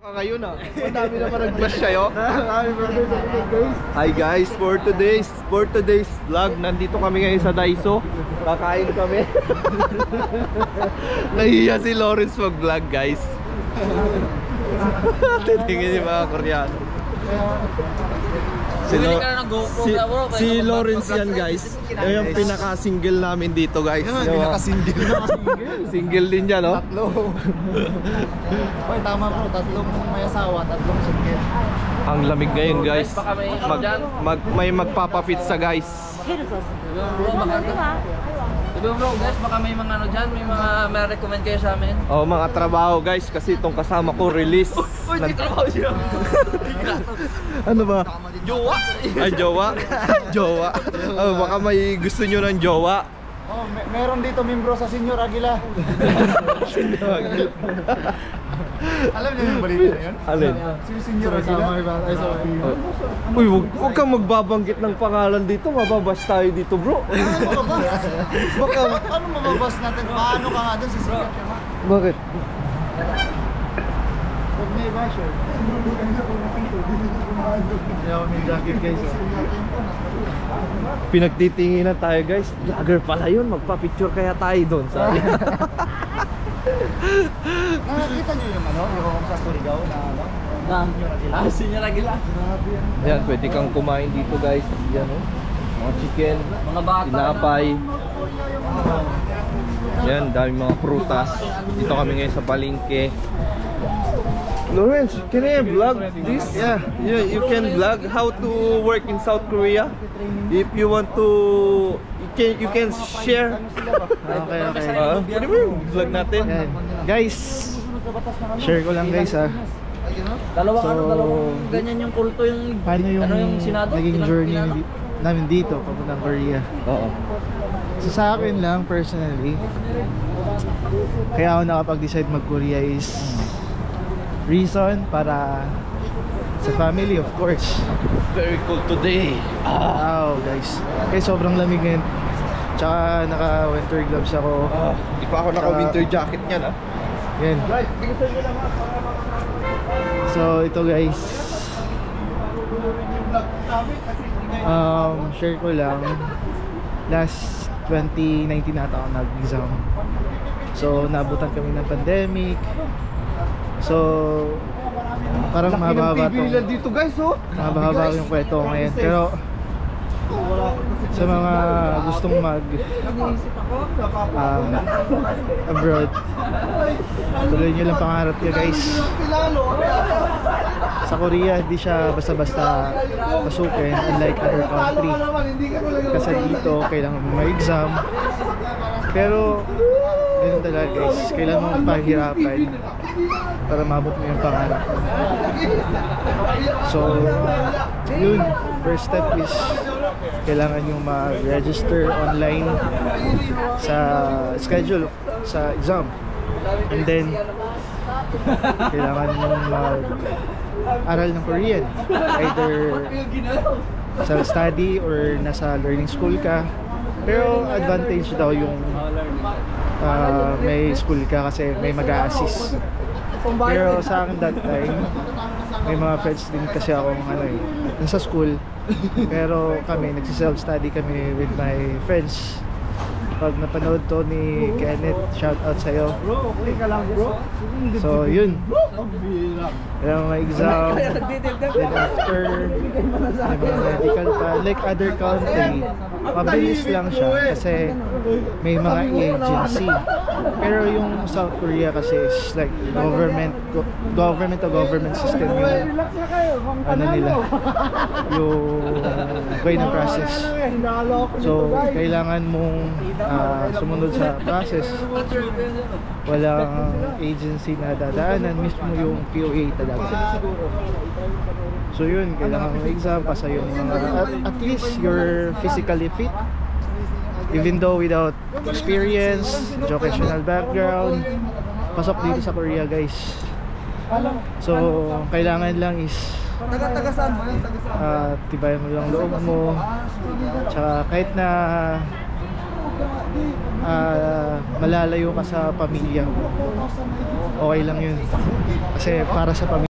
Ngayon madami naman nag-flash kayo. Hi guys, for today's vlog, nandito kami ngayon sa Daiso. Kakain kami. Nahiya si Lawrence mag-vlog guys. Titingin yung mga Koreano. Si Lawrence yan guys. Yung pinaka-single namin dito guys. Pinaka-single. Single din yan, no? Tatlo. Oy, tama bro, tatlong may asawa, tatlong single. Ang lamig ngayon guys. May magpapapizza guys. Diba bro, guys, baka may mga ano dyan, may recommend kayo sa amin? Oh, mga trabaho guys, kasi itong kasama ko release. Uy, di trabaho siya. Ano ba? Jowa! Ay, jowa? Jowa. Oh, baka may gusto nyo ng jowa. Oh, meron dito membro sa Senior Aguila. Alam niyo yung balita na yun? Alin? Si Senior Aguila. Uy, huwag kang magbabanggit ng pangalan dito. Mababas tayo dito, bro. Baka, ano mababas natin? Paano ka nga doon si Senior? Bakit? Huwag may basher. Hindi ako may jacket guys. Pinagtitinginan tayo guys. Vlogger pala yun. Magpa-picture kaya tayo doon. Sabi. Nakakita niyo yung ano? Yung sa Surigao na ano? Senior Aguila. Ayan, pwede kang kumain dito guys. Yan o. Mga chicken. Mga bata. Tinapay. Yan, daming mga prutas. Dito kami ngayon sa palengke. Lawrence, can I vlog this? Yeah, you can vlog how to work in South Korea. If you want to, you can share. Okay. Pwede mo yung vlog natin? Yan. Guys, share ko lang guys ha. Dalawang ganyan yung kulto yung Paano yung, ano yung Senado? naging journey namin dito papuntang Korea? Oo. So sa akin lang personally, kaya ako nakapag-decide mag-Korea is reason para sa family, of course. Very cool today. Wow guys, kaya sobrang lamig ngayon. Tsaka naka winter gloves ako. Di pa ako naka-winter jacket niyan ah. Yan. So ito guys, share ko lang, last 2019 nata ako nag-exam. So nabutan kami ng pandemic. So parang mahaba dito guys, oh. mahaba yung kwento ko ngayon. Pero sa mga gustong mag abroad, tuloy nyo lang pangarap nyo guys. Sa Korea hindi siya basta-basta pasukin, unlike other country. Kasi dito kailangan mo may exam. Pero ganun talaga guys, kailangan mo pahirapan para maabot mo yung pangarap mo. So yun, first step is kailangan yung mag-register online sa schedule sa exam, and then kailangan mong mag-aral ng Korean, either self-study or nasa learning school ka. Pero advantage daw yung may school ka kasi may mag-a-assist. Pero sa akin that time, may mga friends din kasi ako nasa school. Pero kami, nagsi-self-study kami with my friends. Pag napanood to ni Kenneth, shout out sa'yo. So yun, yung mga exam, then after may mga medical pa, like other country, mabilis lang siya kasi may mga agency. Pero yung South Korea kasi is like government to government system yung ano nila, yung way ng process. So kailangan mong sumunod sa process. Walang agency na dadaanan, mismo yung POA talaga. So yun, kailangan mong exam, pasa yung mga, at least you're physically fit, even though without experience, educational background. Pasok dito sa Korea guys. So kailangan lang is tibayan mo lang loob mo, tsaka kahit na malalayo ka sa pamilya mo, okay lang yun kasi para sa pamilya.